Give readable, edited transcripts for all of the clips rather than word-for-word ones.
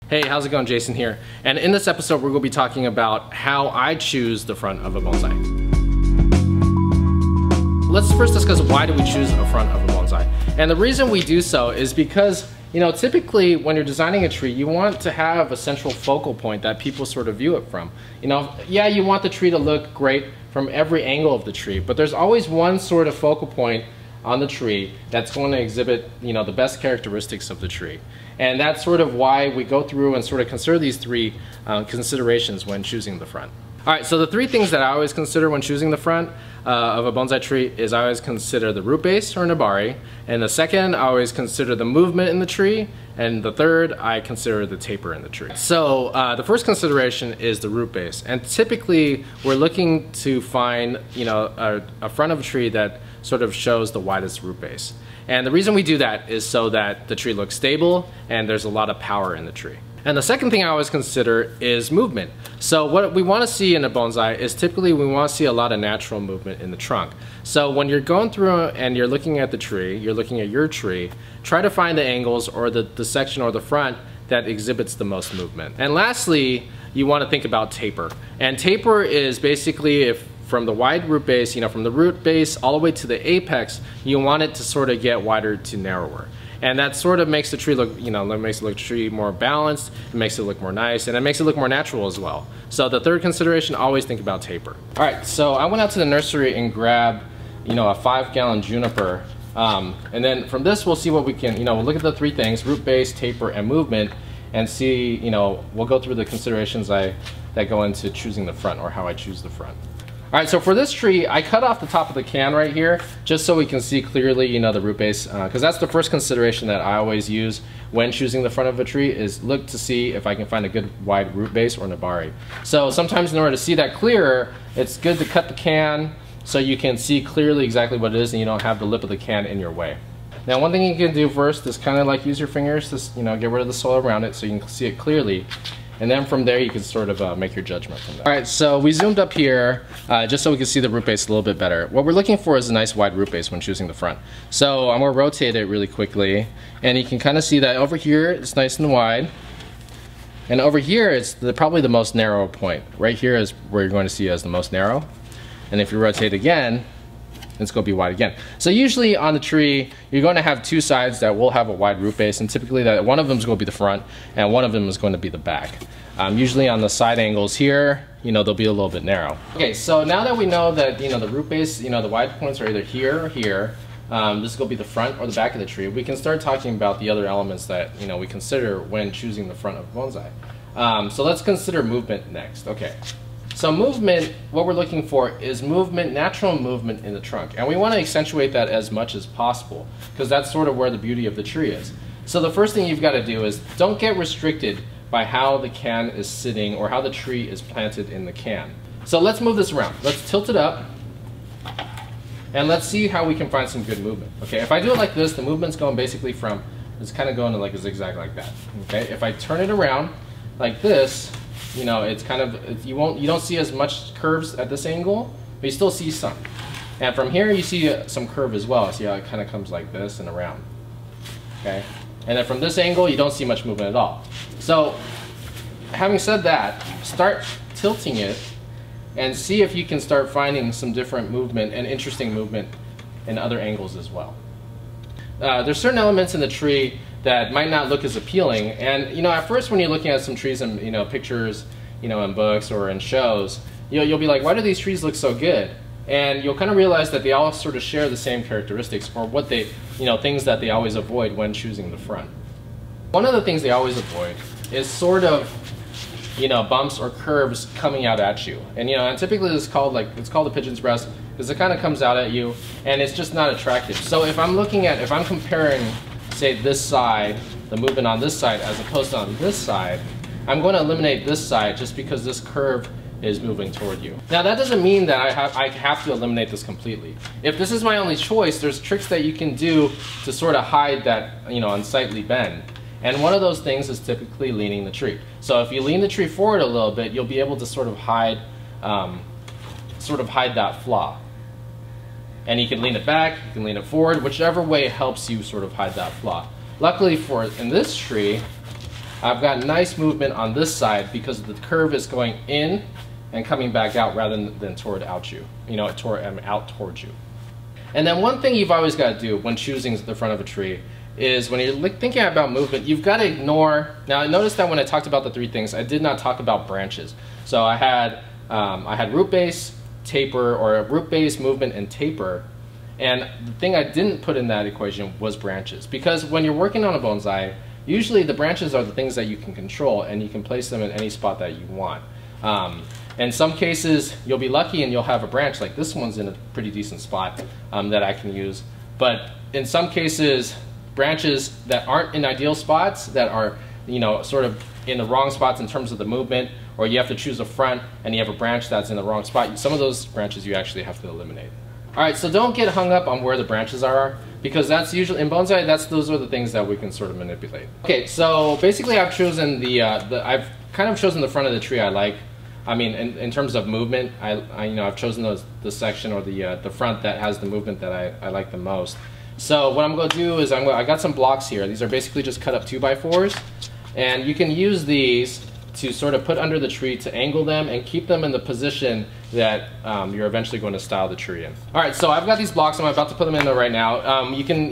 Hey, how's it going? Jason here. And in this episode, we're going to be talking about how I choose the front of a bonsai. Let's first discuss why do we choose a front of a bonsai. And the reason we do so is because, typically when you're designing a tree, you want to have a central focal point that people sort of view it from. Yeah, you want the tree to look great from every angle of the tree, but there's always one sort of focal point on the tree that's going to exhibit, the best characteristics of the tree. And that's sort of why we go through and sort of consider these three considerations when choosing the front. All right, so the three things that I always consider when choosing the front of a bonsai tree is I always consider the root base or nabari, and the second, I always consider the movement in the tree, and the third, I consider the taper in the tree. So the first consideration is the root base, and typically we're looking to find a front of a tree that sort of shows the widest root base. And the reason we do that is so that the tree looks stable and there's a lot of power in the tree. And the second thing I always consider is movement. So what we want to see in a bonsai is typically we want to see a lot of natural movement in the trunk. So when you're going through and you're looking at the tree, you're looking at your tree, try to find the angles or the section or the front that exhibits the most movement. And lastly, you want to think about taper. And taper is basically from the wide root base, from the root base all the way to the apex, you want it to sort of get wider to narrower. And that sort of makes the tree look, makes the tree more balanced, it makes it look more nice, and it makes it look more natural as well. So the third consideration, always think about taper. All right, so I went out to the nursery and grabbed, a 5-gallon Juniper. And then from this, we'll see what we can, we'll look at the three things, root base, taper, and movement, and see, we'll go through the considerations that go into choosing the front or how I choose the front. All right, so for this tree, I cut off the top of the can right here, just so we can see clearly, the root base, because that's the first consideration that I always use when choosing the front of a tree is look to see if I can find a good wide root base or nabari. So sometimes in order to see that clearer, it's good to cut the can so you can see clearly exactly what it is and you don't have the lip of the can in your way. Now, one thing you can do first is kind of like use your fingers to, get rid of the soil around it so you can see it clearly. And then from there, you can sort of make your judgment from there. All right, so we zoomed up here just so we can see the root base a little bit better. What we're looking for is a nice wide root base when choosing the front. So I'm gonna rotate it really quickly, and you can kind of see that over here, it's nice and wide. And over here, it's probably the most narrow point. Right here is where you're going to see it as the most narrow. And if you rotate again, it's going to be wide again. So usually on the tree, you're going to have two sides that will have a wide root base, and typically that one of them is going to be the front and one of them is going to be the back. Usually on the side angles here, they'll be a little bit narrow. Okay, so now that we know that the root base, the wide points are either here or here, this is going to be the front or the back of the tree, we can start talking about the other elements that we consider when choosing the front of bonsai. So let's consider movement next. Okay. So movement, what we're looking for is movement, natural movement in the trunk. And we want to accentuate that as much as possible because that's sort of where the beauty of the tree is. So the first thing you've got to do is don't get restricted by how the can is sitting or how the tree is planted in the can. So let's move this around. Let's tilt it up and let's see how we can find some good movement. Okay, if I do it like this, the movement's going basically it's kind of going to like a zigzag like that. Okay, if I turn it around like this, it's kind of, you don't see as much curves at this angle, but you still see some. And from here you see some curve as well. See how it kind of comes like this and around. Okay? And then from this angle you don't see much movement at all. So having said that, start tilting it and see if you can start finding some different movement and interesting movement in other angles as well. There's certain elements in the tree that might not look as appealing, and at first when you're looking at some trees in pictures, in books or in shows, you'll be like, why do these trees look so good? And you'll kind of realize that they all sort of share the same characteristics, or what they, things that they always avoid when choosing the front. One of the things they always avoid is sort of, bumps or curves coming out at you, and typically it's called the pigeon's breast because it kind of comes out at you, and it's just not attractive. So if I'm comparing, say, this side, the movement on this side as opposed to on this side, I'm going to eliminate this side just because this curve is moving toward you. Now that doesn't mean that I have to eliminate this completely. If this is my only choice, there's tricks that you can do to sort of hide that unsightly bend. And one of those things is typically leaning the tree. So if you lean the tree forward a little bit, you'll be able to sort of hide that flaw. And you can lean it back, you can lean it forward, whichever way helps you sort of hide that flaw. Luckily in this tree, I've got nice movement on this side because the curve is going in and coming back out rather than toward out you, out towards you. And then one thing you've always got to do when choosing the front of a tree is when you're thinking about movement, you've got to ignore. Now I noticed that when I talked about the three things, I did not talk about branches. So I had root base, taper, or root base, movement, and taper. And the thing I didn't put in that equation was branches, because when you're working on a bonsai, usually the branches are the things that you can control and you can place them in any spot that you want. In some cases, you'll be lucky and you'll have a branch, like this one's in a pretty decent spot that I can use. But in some cases, branches that aren't in ideal spots, that are sort of in the wrong spots in terms of the movement, or you have to choose a front and you have a branch that's in the wrong spot, some of those branches you actually have to eliminate. Alright, so don't get hung up on where the branches are, because that's usually, in bonsai, those are the things that we can sort of manipulate. Okay, so basically I've chosen I've kind of chosen the front of the tree I like. I mean, in terms of movement, I've chosen the section or the front that has the movement that I like the most. So what I'm going to do is I got some blocks here. These are basically just cut up 2x4s, and you can use these to sort of put under the tree to angle them and keep them in the position that you're eventually going to style the tree in. All right, so I've got these blocks. I'm about to put them in there right now. You can,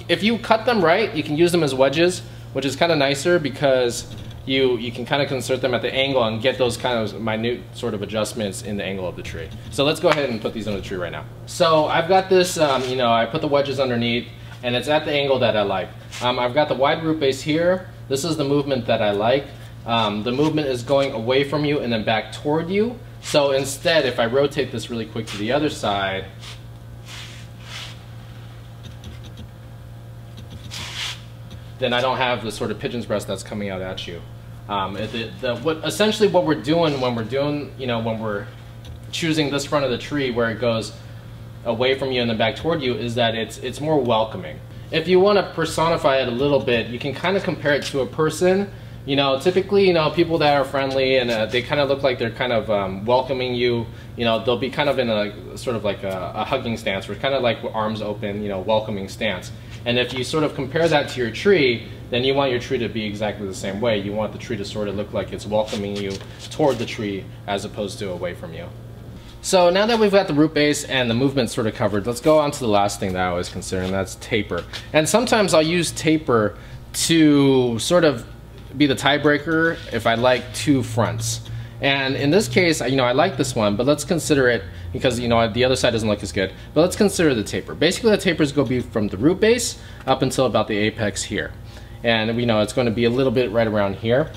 if you cut them right, you can use them as wedges, which is kind of nicer because you can kind of insert them at the angle and get those kind of minute sort of adjustments in the angle of the tree. So let's go ahead and put these on the tree right now. So I've got this, I put the wedges underneath, and it's at the angle that I like. I've got the wide root base here. This is the movement that I like. The movement is going away from you and then back toward you. So instead, if I rotate this really quick to the other side, then I don't have the sort of pigeon's breast that's coming out at you. Essentially what we're doing when we're choosing this front of the tree where it goes away from you and then back toward you is that it's more welcoming. If you want to personify it a little bit, you can kind of compare it to a person. Typically, people that are friendly and they kind of look like they're kind of welcoming you. They'll be kind of in a sort of like a hugging stance, or kind of like arms open, welcoming stance. And if you sort of compare that to your tree, then you want your tree to be exactly the same way. You want the tree to sort of look like it's welcoming you toward the tree as opposed to away from you. So now that we've got the root base and the movement sort of covered, let's go on to the last thing that I always consider, and that's taper. And sometimes I'll use taper to sort of be the tiebreaker if I like two fronts. And in this case, I like this one, but let's consider it, because the other side doesn't look as good, but let's consider the taper. Basically the taper is going to be from the root base up until about the apex here. And we know it's going to be a little bit right around here.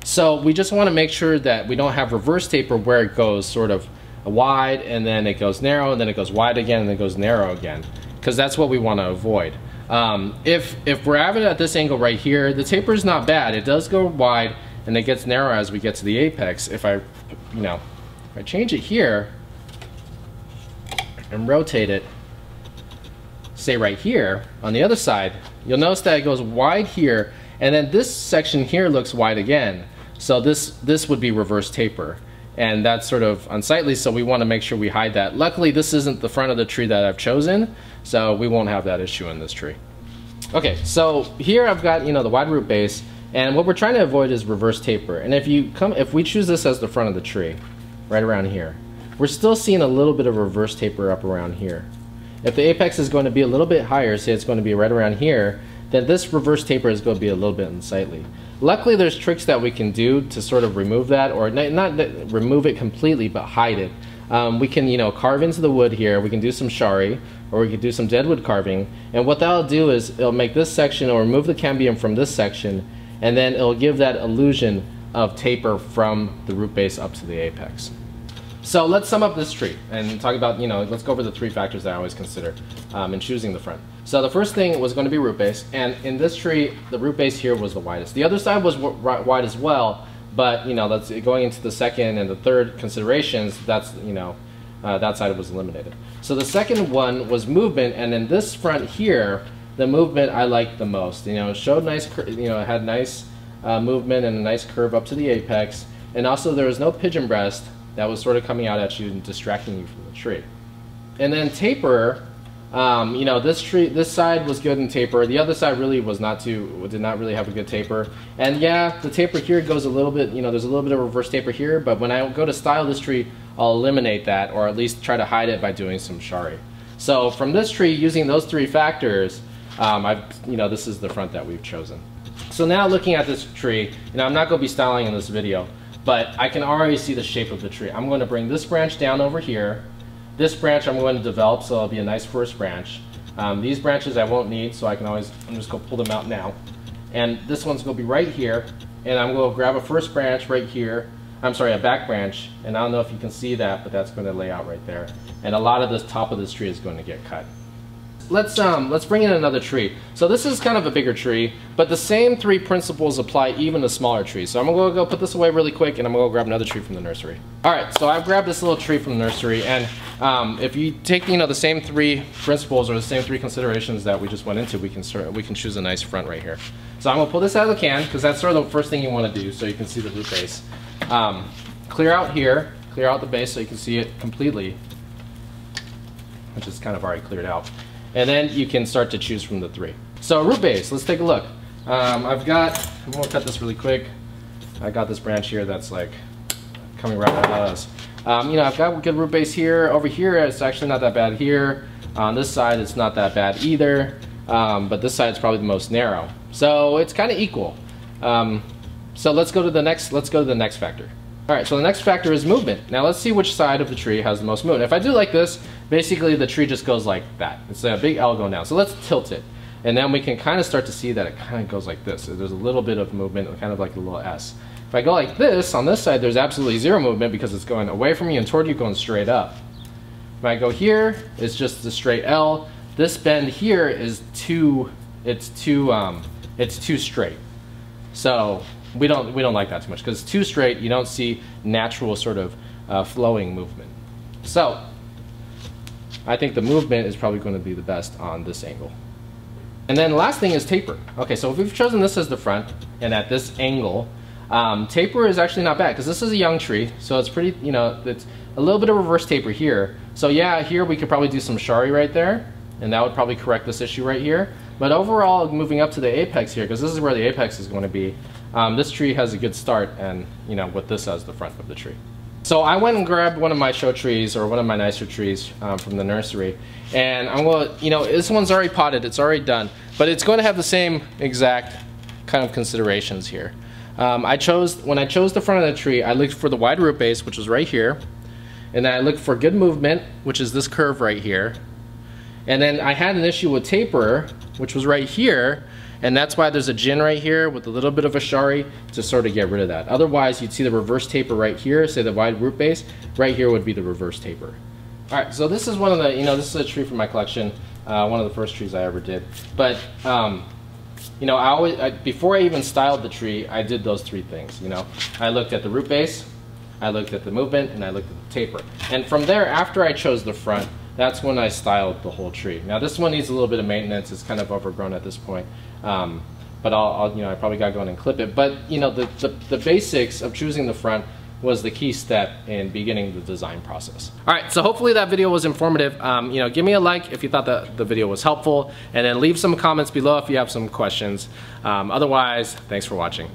So we just want to make sure that we don't have reverse taper where it goes sort of wide and then it goes narrow and then it goes wide again and then it goes narrow again, because that's what we want to avoid. If we're having it at this angle right here, the taper is not bad. It does go wide and it gets narrow as we get to the apex. If I change it here and rotate it, say right here on the other side, you'll notice that it goes wide here, and then this section here looks wide again. So this would be reverse taper, and that's sort of unsightly, so we want to make sure we hide that. Luckily this isn't the front of the tree that I've chosen, so we won't have that issue in this tree. Okay, so here I've got the wide root base, and what we're trying to avoid is reverse taper. And if we choose this as the front of the tree, right around here, we're still seeing a little bit of reverse taper up around here. If the apex is going to be a little bit higher, say it's going to be right around here, then this reverse taper is going to be a little bit unsightly. Luckily there's tricks that we can do to sort of remove that, or not remove it completely, but hide it. We can carve into the wood here, we can do some shari, or we could do some deadwood carving, and what that'll do is it'll make this section, or remove the cambium from this section, and then it'll give that illusion of taper from the root base up to the apex. So let's sum up this tree and talk about, let's go over the three factors that I always consider in choosing the front. So the first thing was going to be root base, and in this tree, the root base here was the widest. The other side was wide as well, but that's going into the second and the third considerations. That's that side was eliminated. So the second one was movement, and in this front here, the movement I liked the most. It showed nice, it had nice movement and a nice curve up to the apex, and also there was no pigeon breast that was sort of coming out at you and distracting you from the tree. And then taper You know, this side was good in taper. The other side really was did not really have a good taper. And yeah, the taper here goes a little bit, you know, there's a little bit of reverse taper here, but when I go to style this tree, I'll eliminate that, or at least try to hide it by doing some shari. So from this tree, using those 3 factors, you know, this is the front that we've chosen. So now looking at this tree, you know, I'm not going to be styling in this video, but I can already see the shape of the tree. I'm going to bring this branch down over here. This branch I'm going to develop, so it'll be a nice first branch. These branches I won't need, so I'm just going to pull them out now. And this one's going to be right here, and I'm going to grab a first branch right here. I'm sorry, a back branch, and I don't know if you can see that, but that's going to lay out right there. And a lot of the top of this tree is going to get cut. Let's bring in another tree. So this is kind of a bigger tree, but the same 3 principles apply even to smaller trees. So I'm gonna go put this away really quick, and I'm gonna go grab another tree from the nursery. All right, so I've grabbed this little tree from the nursery, and if you take, you know, the same 3 principles or the same 3 considerations that we just went into, we can choose a nice front right here. So I'm gonna pull this out of the can because that's sort of the first thing you want to do, so you can see the root base. Clear out here, clear out the base so you can see it completely, which is kind of already cleared out. And then you can start to choose from the 3. So root base, let's take a look. I'm gonna cut this really quick. I got this branch here that's like coming right out of us. You know, I've got a good root base here. Over here, it's actually not that bad here. On this side, it's not that bad either. But this side is probably the most narrow. So it's kind of equal. So let's go to the next factor. All right, so the next factor is movement. Now let's see which side of the tree has the most movement. If I do like this, basically the tree just goes like that. It's a big L going down. So let's tilt it. And then we can kind of start to see that it kind of goes like this. So there's a little bit of movement, kind of like a little S. If I go like this, on this side, there's absolutely 0 movement because it's going away from you and toward you, going straight up. If I go here, it's just the straight L. This bend here is too straight. So we don't like that too much because it's too straight. You don't see natural sort of flowing movement. So I think the movement is probably going to be the best on this angle. And then the last thing is taper. Okay, so if we've chosen this as the front and at this angle, taper is actually not bad because this is a young tree, so it's pretty, you know, it's a little bit of reverse taper here. So yeah, here we could probably do some shari right there, and that would probably correct this issue right here. But overall, moving up to the apex here, because this is where the apex is going to be, this tree has a good start, and you know, with this as the front of the tree. So I went and grabbed one of my show trees, or one of my nicer trees from the nursery, and I'm going to, you know, this one's already potted, it's already done, but it's going to have the same exact kind of considerations here. When I chose the front of the tree, I looked for the wide root base, which was right here, and then I looked for good movement, which is this curve right here, and then I had an issue with taper, which was right here, and that's why there's a gin right here with a little bit of a shari to sort of get rid of that. Otherwise, you'd see the reverse taper right here, say the wide root base. Right here would be the reverse taper. All right, so this is one of the, you know, this is a tree from my collection, one of the first trees I ever did. But, you know, before I even styled the tree, I did those 3 things, you know. I looked at the root base, I looked at the movement, and I looked at the taper. And from there, after I chose the front, that's when I styled the whole tree. Now this one needs a little bit of maintenance. It's kind of overgrown at this point. But you know, I probably gotta go in and clip it. But you know, the basics of choosing the front was the key step in beginning the design process. All right, so hopefully that video was informative. You know, give me a like if you thought that the video was helpful, and then leave some comments below if you have some questions. Otherwise, thanks for watching.